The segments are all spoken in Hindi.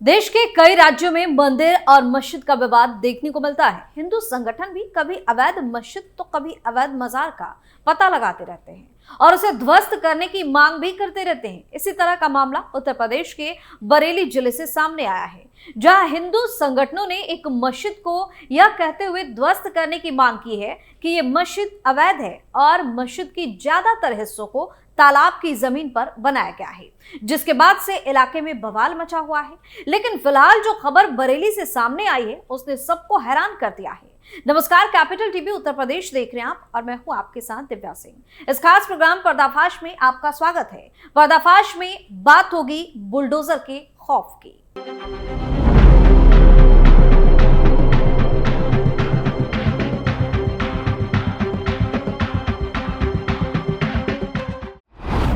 देश के कई राज्यों में मंदिर और मस्जिद का विवाद देखने को मिलता है। हिंदू संगठन भी कभी अवैध मस्जिद तो कभी अवैध मजार का पता लगाते रहते हैं और उसे ध्वस्त करने की मांग भी करते रहते हैं। इसी तरह का मामला उत्तर प्रदेश के बरेली जिले से सामने आया है, जहां हिंदू संगठनों ने एक मस्जिद को यह कहते हुए ध्वस्त करने की मांग की है कि ये मस्जिद अवैध है और मस्जिद की ज्यादातर हिस्सों को तालाब की जमीन पर बनाया गया है, जिसके बाद से इलाके में बवाल मचा हुआ है। लेकिन फिलहाल जो खबर बरेली से सामने आई है उसने सबको हैरान कर दिया है। नमस्कार, कैपिटल टीवी उत्तर प्रदेश देख रहे हैं आप और मैं हूं आपके साथ दिव्या सिंह। इस खास प्रोग्राम पर्दाफाश में आपका स्वागत है। पर्दाफाश में बात होगी बुलडोजर के खौफ की।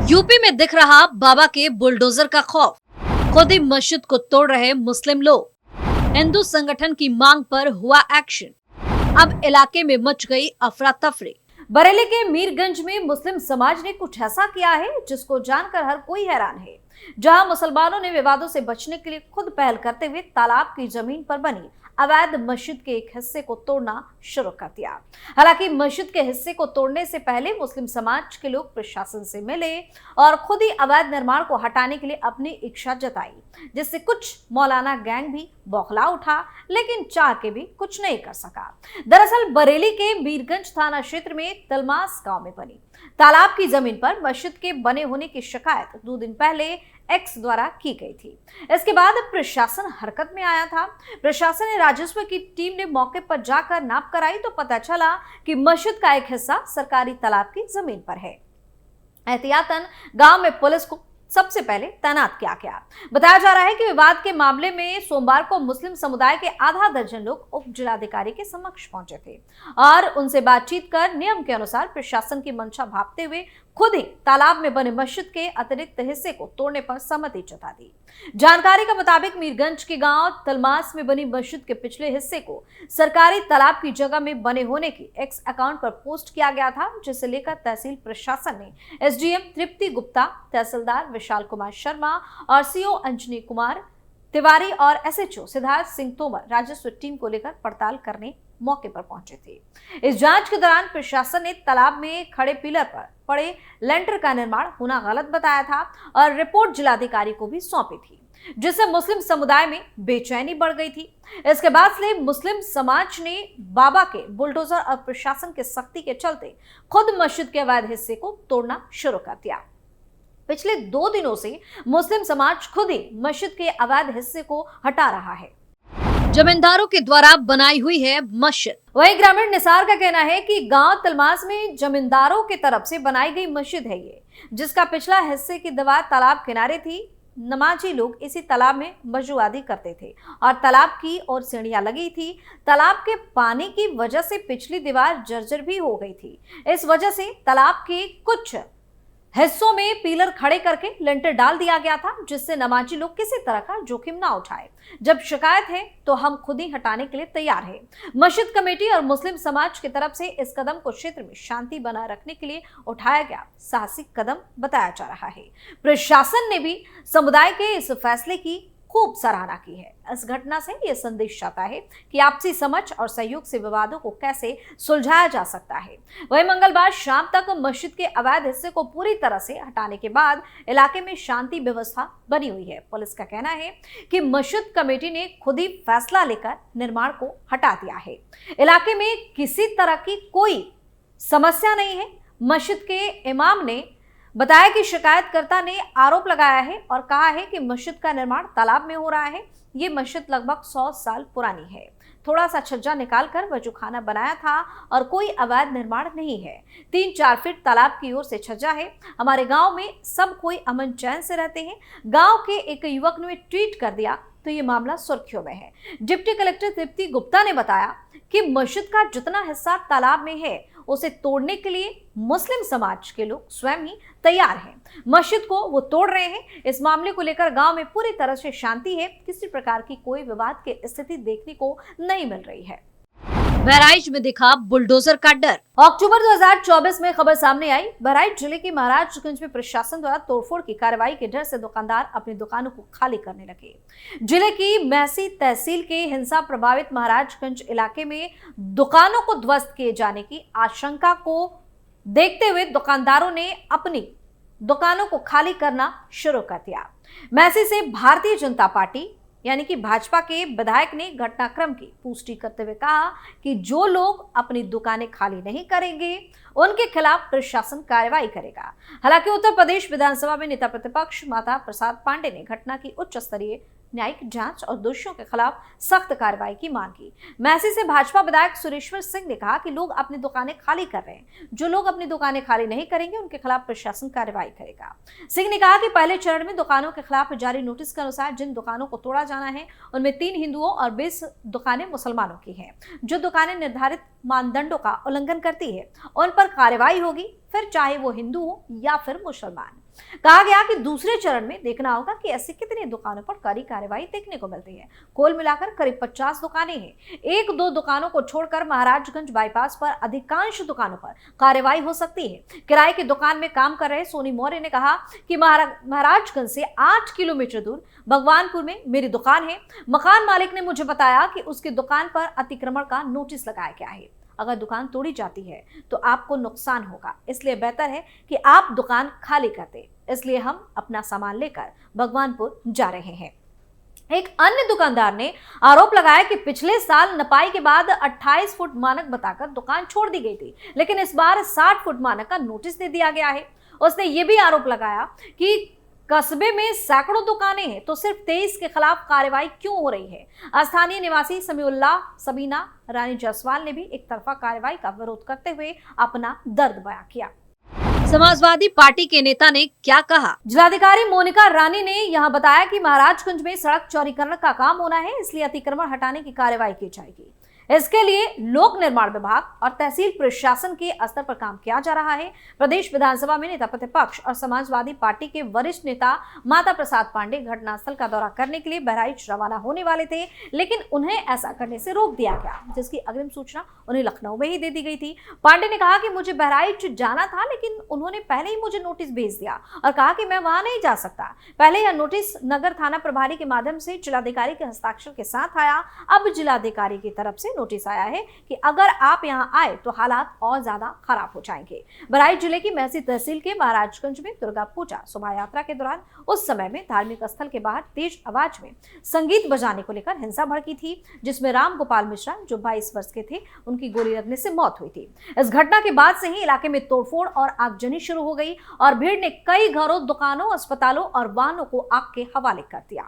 यूपी में दिख रहा बाबा के बुलडोजर का खौफ। खुद ही मस्जिद को तोड़ रहे मुस्लिम लोग। हिंदू संगठन की मांग पर हुआ एक्शन। अब इलाके में मच गई अफरा तफरी। बरेली के मीरगंज में मुस्लिम समाज ने कुछ ऐसा किया है जिसको जानकर हर कोई हैरान है। जहां मुसलमानों ने विवादों से बचने के लिए खुद पहल करते हुए तालाब की जमीन पर बनी अवैध मस्जिद के एक हिस्से को तोड़ना शुरू कर दिया। हालांकि मस्जिद के हिस्से को तोड़ने से पहले मुस्लिम समाज के लोग प्रशासन से मिले और खुद ही अवैध निर्माण को हटाने के लिए अपनी इच्छा जताई, जिससे कुछ मौलाना गैंग भी बौखला उठा, लेकिन चाह के भी कुछ नहीं कर सका। दरअसल बरेली के मीरगंज थाना क्षेत्र में तलमास गांव में बनी तालाब की जमीन पर मस्जिद के बने होने की शिकायत 2 दिन पहले एक्स द्वारा की गई थी। इसके बाद प्रशासन हरकत में आया था। प्रशासन ने राजस्व की टीम ने मौके पर जाकर नाप कराई तो पता चला कि मस्जिद का एक हिस्सा सरकारी तालाब की जमीन पर है। एहतियातन गांव में पुलिस को सबसे पहले तैनात किया गया। बताया जा रहा है कि विवाद के मामले में सोमवार को मुस्लिम समुदाय के आधा दर्जन लोग उप जिलाधिकारी के समक्ष पहुंचे थे और उनसे बातचीत कर नियम के अनुसार प्रशासन की मंशा भांपते हुए खुद ही तालाब में बने मस्जिद के अतिरिक्त हिस्से को तोड़ने पर सहमति जता दी। जानकारी के मुताबिक मीरगंज के गांव तलमास में बनी मस्जिद के पिछले हिस्से को सरकारी तालाब की जगह में बने होने की एक्स अकाउंट पर पोस्ट किया गया था, जिसे लेकर तहसील प्रशासन ने एसडीएम तृप्ति गुप्ता, तहसीलदार विशाल कुमार शर्मा और सीओ अंजनी कुमार तिवारी और एसएचओ सिद्धार्थ सिंह तोमर राजस्व टीम को लेकर पड़ताल करने मौके पर पहुंचे थे। इस जांच के दौरान प्रशासन ने तालाब में खड़े पिलर पर पड़े लेंटर का निर्माण होना गलत बताया था और रिपोर्ट जिलाधिकारी को भी सौंपी थी, जिससे मुस्लिम समुदाय में बेचैनी बढ़ गई थी। इसके बाद से मुस्लिम समाज ने बाबा के बुलडोजर और प्रशासन के सख्ती के चलते खुद मस्जिद के अवैध हिस्से को तोड़ना शुरू कर दिया। पिछले 2 दिनों से मुस्लिम समाज खुद ही मस्जिद के अवैध हिस्से को हटा रहा है। जमींदारों के द्वारा बनाई हुई है मस्जिद। वहीं ग्रामीण निसार का कहना है कि गांव तलमास में जमींदारों की तरफ से बनाई गई मस्जिद है ये, जिसका पिछला हिस्से की दीवार तालाब किनारे थी। नमाजी लोग इसी तालाब में वजूआदी करते थे और तालाब की ओर सीढ़ियां लगी थी। तालाब के पानी की वजह से पिछली दीवार जर्जर भी हो गई थी। इस वजह से तालाब के कुछ हिस्सों में पिलर खड़े करके लेंटर डाल दिया गया था, जिससे नमाजी लोग किसी तरह का जोखिम ना उठाए। जब शिकायत है तो हम खुद ही हटाने के लिए तैयार हैं। मस्जिद कमेटी और मुस्लिम समाज की तरफ से इस कदम को क्षेत्र में शांति बनाए रखने के लिए उठाया गया साहसिक कदम बताया जा रहा है। प्रशासन ने भी समुदाय के इस फैसले की खूब सराहना की है। इस घटना से यह संदेश जाता है कि आपसी समझ और सहयोग से विवादों को कैसे सुलझाया जा सकता है। वहीं मंगलवार शाम तक मस्जिद के अवैध हिस्से को पूरी तरह से हटाने के बाद इलाके में शांति व्यवस्था बनी हुई है। पुलिस का कहना है कि मस्जिद कमेटी ने खुद ही फैसला लेकर निर्माण को हटा दिया है। इलाके में किसी तरह की कोई समस्या नहीं है। मस्जिद के इमाम ने बताया कि शिकायतकर्ता ने आरोप लगाया है और कहा है कि मस्जिद का निर्माण तालाब में हो रहा है। ये मस्जिद लगभग 100 साल पुरानी है। थोड़ा सा छज्जा निकालकर वजूखाना बनाया था और कोई अवैध निर्माण नहीं है। 3-4 फीट तालाब की ओर से छज्जा है। हमारे गांव में सब कोई अमन चैन से रहते हैं। गांव के एक युवक ने ट्वीट कर दिया तो ये मामला सुर्खियों में है। डिप्टी कलेक्टर तृप्ति गुप्ता ने बताया कि मस्जिद का जितना हिस्सा तालाब में है उसे तोड़ने के लिए मुस्लिम समाज के लोग स्वयं ही तैयार हैं। मस्जिद को वो तोड़ रहे हैं। इस मामले को लेकर गांव में पूरी तरह से शांति है। किसी प्रकार की कोई विवाद की स्थिति देखने को नहीं मिल रही है। बहराइच में दिखा बुलडोजर का डर। अक्टूबर 2024 में खबर सामने आई। बहराइच जिले के महाराजगंज में प्रशासन द्वारा तोड़फोड़ की कार्रवाई के डर से दुकानदार अपनी दुकानों को खाली करने लगे। जिले की मैसी तहसील के हिंसा प्रभावित महाराजगंज इलाके में दुकानों को ध्वस्त किए जाने की आशंका को देखते हुए दुकानदारों ने अपनी दुकानों को खाली करना शुरू कर दिया। मैसी से भारतीय जनता पार्टी यानी कि भाजपा के विधायक ने घटनाक्रम की पुष्टि करते हुए कहा कि जो लोग अपनी दुकानें खाली नहीं करेंगे उनके खिलाफ प्रशासन कार्रवाई करेगा। हालांकि उत्तर प्रदेश विधानसभा में नेता प्रतिपक्ष माता प्रसाद पांडे ने घटना की उच्च स्तरीय न्यायिक जांच और दोषियों के खिलाफ सख्त कार्रवाई की मांग की। मैसी से भाजपा विधायक सुरेश्वर सिंह ने कहा कि लोग अपनी दुकानें खाली कर रहे हैं, जो लोग अपनी दुकानें खाली नहीं करेंगे उनके खिलाफ प्रशासन कार्रवाई करेगा। सिंह ने कहा कि पहले चरण में दुकानों के खिलाफ जारी नोटिस के अनुसार जिन दुकानों को तोड़ा जाना है उनमें 3 हिंदुओं और 20 दुकानें मुसलमानों की हैं। जो दुकानें निर्धारित मानदंडों का उल्लंघन करती है उन पर कार्रवाई होगी, फिर चाहे वो हिंदू हो या फिर मुसलमान। कहा गया कि दूसरे चरण में देखना होगा कि ऐसी कितनी दुकानों पर कड़ी कार्रवाई देखने को मिलती है। कुल मिलाकर करीब 50 दुकानें हैं। 1-2 दुकानों को छोड़कर महाराजगंज बाईपास पर अधिकांश दुकानों पर कार्रवाई हो सकती है। किराए की दुकान में काम कर रहे सोनी मौर्य ने कहा कि महाराजगंज से 8 किलोमीटर दूर भगवानपुर में मेरी दुकान है। मकान मालिक ने मुझे बताया कि उसकी दुकान पर अतिक्रमण का नोटिस लगाया गया है। अगर दुकान तोड़ी जाती है तो आपको नुकसान होगा, इसलिए बेहतर है कि आप दुकान खाली कर दें। इसलिए हम अपना सामान लेकर भगवानपुर जा रहे हैं। एक अन्य दुकानदार ने आरोप लगाया कि पिछले साल नपाई के बाद 28 फुट मानक बताकर दुकान छोड़ दी गई थी, लेकिन इस बार 60 फुट मानक का नोटिस दे दिया गया है। उसने ये भी आरोप लगाया कि कस्बे में सैकड़ों दुकानें हैं तो सिर्फ 23 के खिलाफ कार्रवाई क्यों हो रही है। स्थानीय निवासी सबीना रानी जायसवाल ने भी एक तरफा कार्रवाई का विरोध करते हुए अपना दर्द बयां किया। समाजवादी पार्टी के नेता ने क्या कहा? जिलाधिकारी मोनिका रानी ने यहां बताया कि महाराजगंज में सड़क चौड़ीकरण का काम होना है, इसलिए अतिक्रमण हटाने की कार्रवाई की जाएगी। इसके लिए लोक निर्माण विभाग और तहसील प्रशासन के स्तर पर काम किया जा रहा है। प्रदेश विधानसभा में नेता प्रतिपक्ष और समाजवादी पार्टी के वरिष्ठ नेता माता प्रसाद पांडे घटनास्थल का दौरा करने के लिए बहराइच रवाना होने वाले थे, लेकिन उन्हें ऐसा करने से रोक दिया गया, जिसकी अग्रिम सूचना उन्हें लखनऊ में ही दे दी गई थी। पांडे ने कहा कि मुझे बहराइच जाना था, लेकिन उन्होंने पहले ही मुझे नोटिस भेज दिया और कहा कि मैं वहां नहीं जा सकता। पहले यह नोटिस नगर थाना प्रभारी के माध्यम से जिलाधिकारी के हस्ताक्षर के साथ आया। अब जिलाधिकारी की तरफ से नोटिस आया है कि अगर आप यहां आए तो हालात और ज्यादा खराब हो जाएंगे। बहराइच जिले की मैसी तहसील के महाराजगंज में दुर्गा पूजा शोभा यात्रा के दौरान उस समय में धार्मिक स्थल के बाहर तेज आवाज में संगीत बजाने को लेकर हिंसा भड़की थी, जिसमें राम गोपाल मिश्रा जो 22 वर्ष के थे उनकी गोली लगने से मौत हुई थी। इस घटना के बाद से ही इलाके में तोड़फोड़ और आगजनी शुरू हो गई और भीड़ ने कई घरों, दुकानों, अस्पतालों और वाहनों को आग के हवाले कर दिया।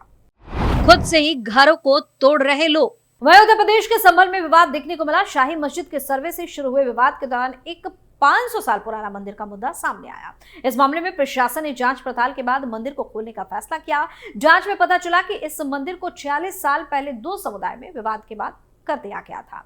खुद से ही घरों को तोड़ रहे लोग। वहीं उत्तर प्रदेश के संभल में विवाद देखने को मिला। शाही मस्जिद के सर्वे से शुरू हुए विवाद के दौरान एक 500 साल पुराना मंदिर का मुद्दा सामने आया। इस मामले में प्रशासन ने जांच पड़ताल के बाद मंदिर को खोलने का फैसला किया। जांच में पता चला कि इस मंदिर को 46 साल पहले 2 समुदाय में विवाद के बाद कर दिया गया था।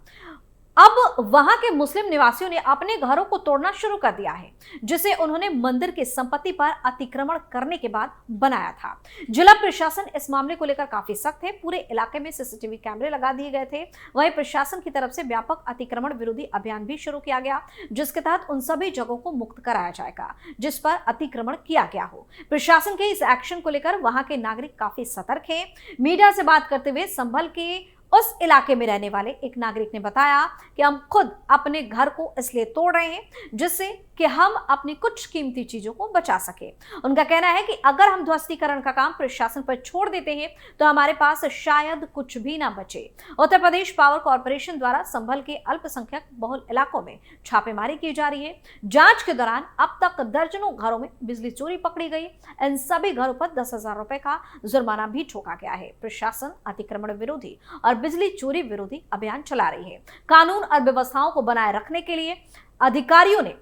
अब वहां के मुस्लिम निवासियों ने अपने घरों को तोड़ना शुरू कर दिया है, जिसे उन्होंने मंदिर की संपत्ति पर अतिक्रमण करने के बाद बनाया था। जिला प्रशासन इस मामले को लेकर काफी सख्त है। पूरे इलाके में सीसीटीवी कैमरे लगा दिए गए थे। वहीं प्रशासन की तरफ से व्यापक अतिक्रमण विरोधी अभियान भी शुरू किया गया, जिसके तहत उन सभी जगहों को मुक्त कराया जाएगा जिस पर अतिक्रमण किया गया हो। प्रशासन के इस एक्शन को लेकर वहां के नागरिक काफी सतर्क हैं। मीडिया से बात करते हुए संभल के उस इलाके में रहने वाले एक नागरिक ने बताया कि हम खुद अपने घर को इसलिए तोड़ रहे हैं जिससे कि हम अपनी कुछ कीमती चीजों को बचा सके। उनका कहना है कि अगर हम ध्वस्तीकरण का काम प्रशासन पर छोड़ देते हैं तो हमारे पास शायद कुछ भी ना बचे। उत्तर प्रदेश पावर कॉर्पोरेशन द्वारा संभल के अल्पसंख्यक बहुल इलाकों में छापेमारी की जा रही है। जांच के दौरान अब तक दर्जनों घरों में बिजली चोरी पकड़ी गई। इन सभी घरों पर 10,000 रुपए का जुर्माना भी ठोका गया है। प्रशासन अतिक्रमण विरोधी और बिजली चोरी विरोधी अभियान चला रही है। कानून और व्यवस्थाओं को बनाए रखने के लिए अधिकारियों ने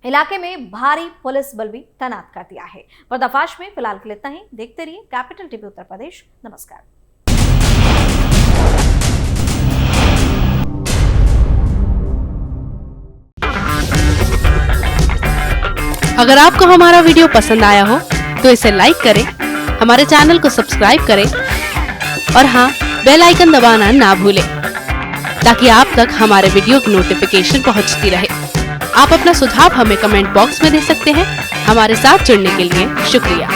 इलाके में भारी पुलिस बल भी तैनात कर दिया है। पर्दाफाश में फिलहाल के लिए इतना ही। देखते रहिए कैपिटल टीवी उत्तर प्रदेश। नमस्कार। अगर आपको हमारा वीडियो पसंद आया हो तो इसे लाइक करें, हमारे चैनल को सब्सक्राइब करें और हाँ, बेल आइकन दबाना ना भूलें। ताकि आप तक हमारे वीडियो की नोटिफिकेशन पहुंचती रहे। आप अपना सुझाव हमें कमेंट बॉक्स में दे सकते हैं। हमारे साथ जुड़ने के लिए शुक्रिया।